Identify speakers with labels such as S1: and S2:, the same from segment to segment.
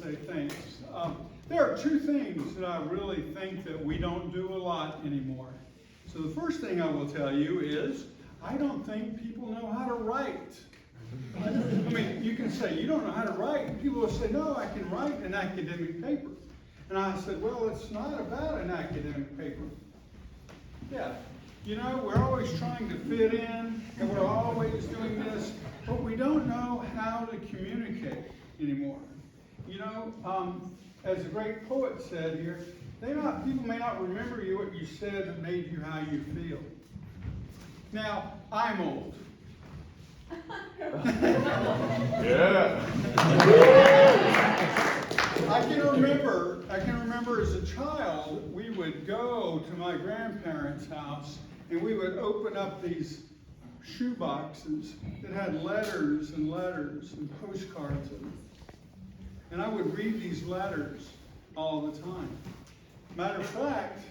S1: say thanks. There are two things that I really think that we don't do a lot anymore. So the first thing I will tell you is, I don't think people know how to write. I mean, you can say, you don't know how to write. People will say, no, I can write an academic paper. And I said, well, it's not about an academic paper. Yeah, you know, we're always trying to fit in, and we're always doing this, but we don't know how to communicate anymore. You know, as the great poet said here, people may not remember you what you said that made you how you feel. Now, I'm old.
S2: Yeah.
S1: I can remember as a child, we would go to my grandparents' house and we would open up these shoe boxes that had letters and postcards in them. And I would read these letters all the time. Matter of fact,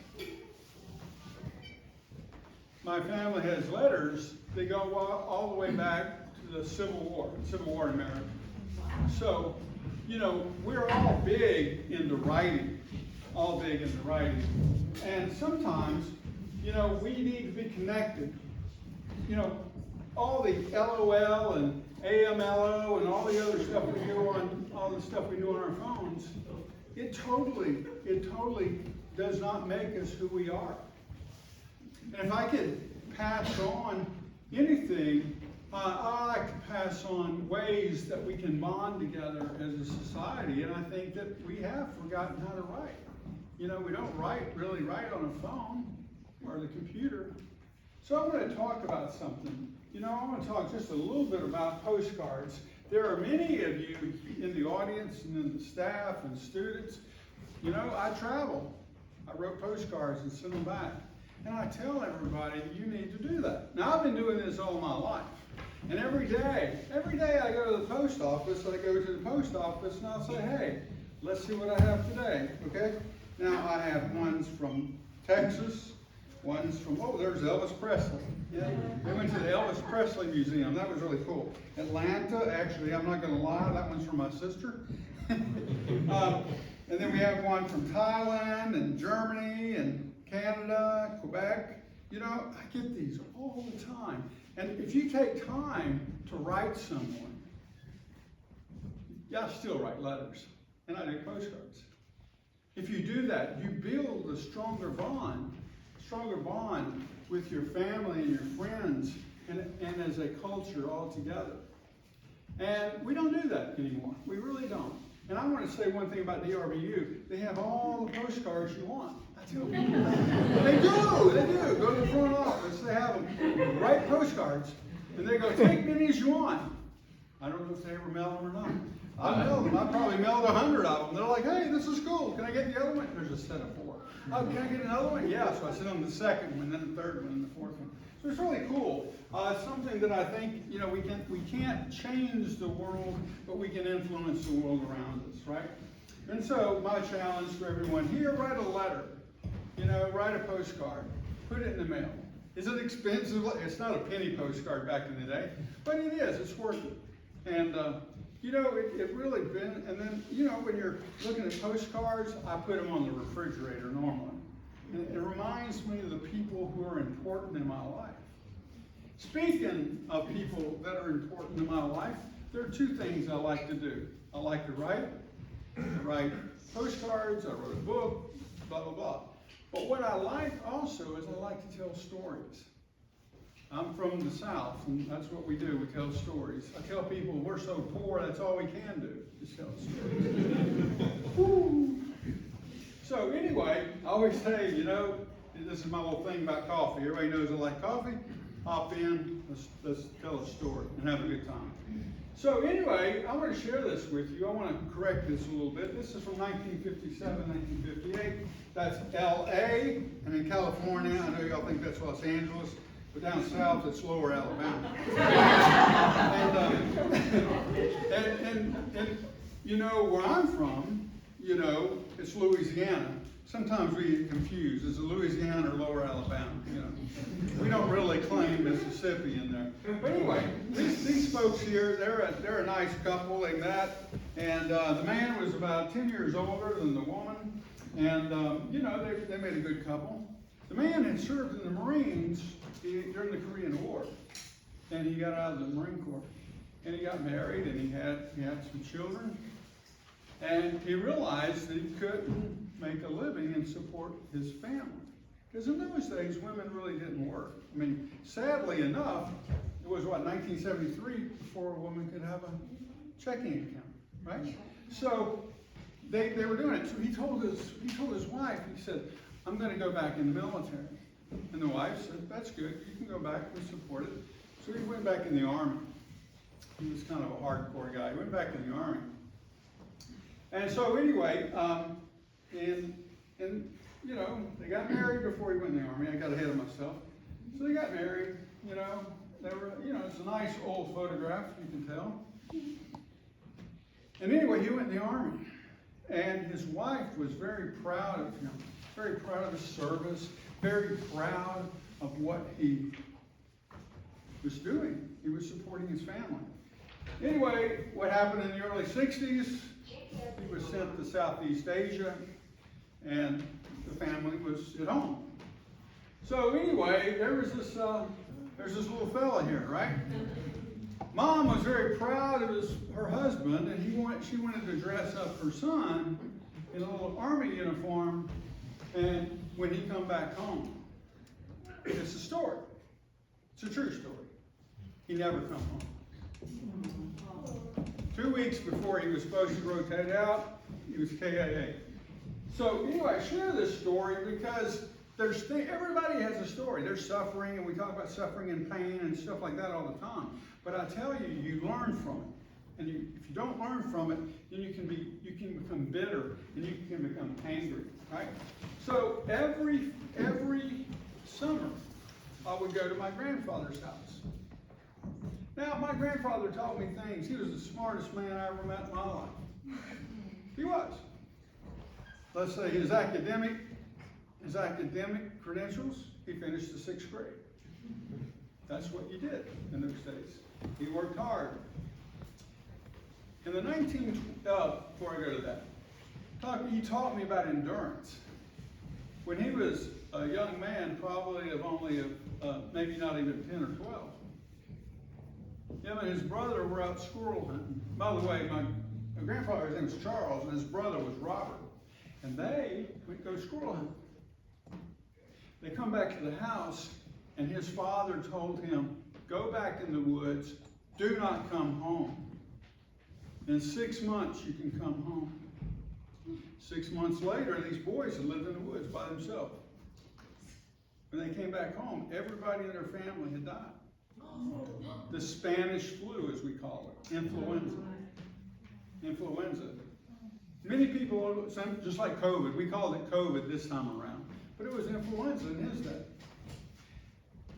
S1: my family has letters that go all the way back to the Civil War in America. So, you know, we're all big into writing, And sometimes, you know, we need to be connected. You know, all the LOL and AMLO and all the other stuff we do on our phones, it totally does not make us who we are. And if I could pass on anything, I like to pass on ways that we can bond together as a society, and I think that we have forgotten how to write. You know, we don't really write on a phone or the computer. So I'm going to talk about something. You know, I want to talk just a little bit about postcards. There are many of you in the audience and in the staff and students. You know, I travel. I wrote postcards and sent them back. And I tell everybody, you need to do that. Now, I've been doing this all my life. And every day I go to the post office, and I'll say, hey, let's see what I have today, okay? Now, I have ones from Texas, ones from, there's Elvis Presley. Yeah, they went to the Elvis Presley Museum. That was really cool. Atlanta, actually, I'm not going to lie, that one's from my sister. And then we have one from Thailand and Germany and Canada, Quebec. You know, I get these all the time. And if you take time to write someone, I still write letters, and I do postcards. If you do that, you build a stronger bond with your family and your friends, and as a culture all together. And we don't do that anymore. We really don't. And I want to say one thing about DRBU. They have all the postcards you want. I tell people that. They do. Go to the front office. They have them. Write postcards. And they go, take many as you want. I don't know if they ever mail them or not. I mailed them. I probably mailed 100 of them. They're like, hey, this is cool. Can I get the other one? There's a set of 4. Oh, can I get another one? Yeah. So I sent them the second one, then the third one, and the fourth one. So it's really cool. It's something that I think, you know, we can't change the world, but we can influence the world around us, right? And so my challenge for everyone here, write a letter. You know, write a postcard. Put it in the mail. Is it expensive? It's not a penny postcard back in the day, but it is. It's worth it. And, you know, it really been, and then, you know, when you're looking at postcards, I put them on the refrigerator normally. And it reminds me of the people who are important in my life. Speaking of people that are important in my life, there are 2 things I like to do. I like to write. I write postcards. I wrote a book, blah, blah, blah. But what I like also is I like to tell stories. I'm from the South, and that's what we do. We tell stories. I tell people we're so poor, that's all we can do, is tell stories. So anyway, I always say, you know, this is my little thing about coffee. Everybody knows I like coffee. Hop in, let's tell a story and have a good time. So anyway, I want to share this with you. I want to correct this a little bit. This is from 1957, 1958. That's L.A. And in California, I know y'all think that's Los Angeles, but down south it's Lower Alabama. and you know, where I'm from, you know, it's Louisiana. Sometimes we get confused. Is it Louisiana or Lower Alabama? You know, we don't really claim Mississippi in there. But anyway, these folks here, they're a nice couple. They met, and the man was about 10 years older than the woman, and you know, they made a good couple. The man had served in the Marines during the Korean War, and he got out of the Marine Corps, and he got married, and he had some children, and he realized that he couldn't make a living and support his family. Because in those days, women really didn't work. I mean, sadly enough, it was, 1973 before a woman could have a checking account, right? So they were doing it. So he told his wife, he said, I'm going to go back in the military. And the wife said, that's good, you can go back and support it. So he went back in the Army. He was kind of a hardcore guy. He went back in the Army. And so anyway, and you know, they got married before he went in the Army. I got ahead of myself. So they got married, you know, they were, you know, it's a nice old photograph, you can tell. And anyway, he went in the Army. And his wife was very proud of him, very proud of his service, very proud of what he was doing. He was supporting his family. Anyway, what happened in the early 60s, he was sent to Southeast Asia, and the family was at home. So anyway, there's this little fella here, right? Mom was very proud of her husband, and she wanted to dress up her son in a little Army uniform, and when he come back home. It's a story. It's a true story. He never come home. 2 weeks before he was supposed to rotate out, he was KIA. So anyway, I share this story because everybody has a story. There's suffering, and we talk about suffering and pain and stuff like that all the time. But I tell you, you learn from it. And if you don't learn from it, then you can become bitter, and you can become angry, right? So every summer, I would go to my grandfather's house. Now, my grandfather taught me things. He was the smartest man I ever met in my life. He was. Let's say his academic credentials, he finished the 6th grade. That's what you did in those days. He worked hard. In the before I go to that, he taught me about endurance. When he was a young man, probably of only maybe not even 10 or 12, him and his brother were out squirrel hunting. By the way, my grandfather's name was Charles, and his brother was Robert. And they would go squirrel hunting. They come back to the house, and his father told him, go back in the woods, do not come home. In 6 months, you can come home. 6 months later, these boys had lived in the woods by themselves. When they came back home, everybody in their family had died. The Spanish flu, as we call it, influenza. Influenza. Many people, just like COVID, we called it COVID this time around, but it was influenza in his day.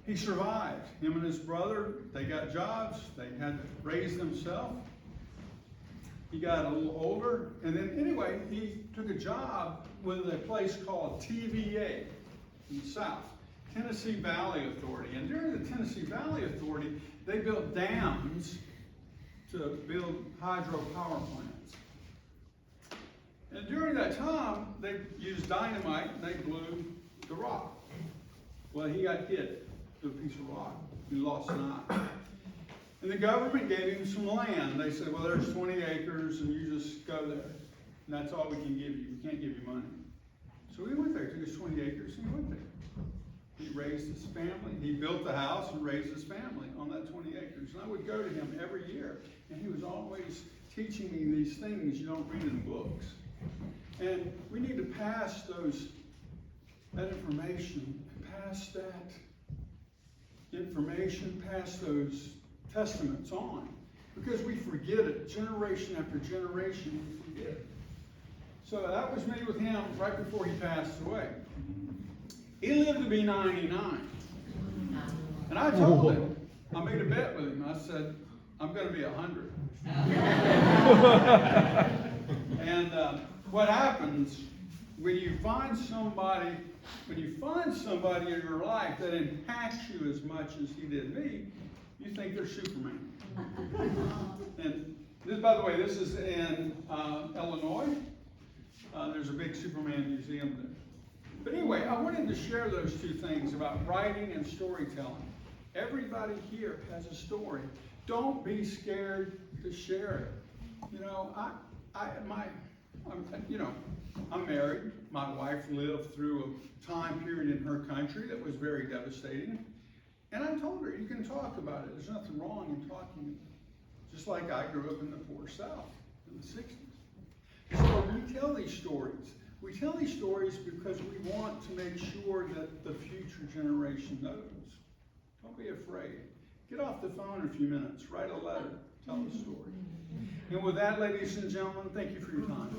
S1: He survived. Him and his brother, they got jobs, they had to raise themselves. He got a little older, and then anyway, he took a job with a place called TVA in the South, Tennessee Valley Authority. And during the Tennessee Valley Authority, they built dams to build hydropower plants. And during that time, they used dynamite and they blew the rock. Well, he got hit with a piece of rock. He lost an eye. And the government gave him some land. They said, well, there's 20 acres and you just go there. And that's all we can give you. We can't give you money. So he went there, took his 20 acres and he went there. He raised his family. He built the house and raised his family on that 20 acres. And I would go to him every year. And he was always teaching me these things you don't read in books. And we need to pass that information, pass those testaments on. Because we forget it. Generation after generation, we forget it. So that was me with him right before he passed away. He lived to be 99. And I told him, I made a bet with him. I said, I'm going to be 100. And what happens when you find somebody in your life that impacts you as much as he did me, you think they're Superman. And this, by the way, this is in Illinois. There's a big Superman museum there. But anyway, I wanted to share those two things about writing and storytelling. Everybody here has a story. Don't be scared to share it. You know, I'm married. My wife lived through a time period in her country that was very devastating. And I told her, you can talk about it. There's nothing wrong in talking about it. Just like I grew up in the poor South in the 60s. So we tell these stories. We tell these stories because we want to make sure that the future generation knows. Don't be afraid. Get off the phone in a few minutes. Write a letter. Tell the story. And with that, ladies and gentlemen, thank you for your time.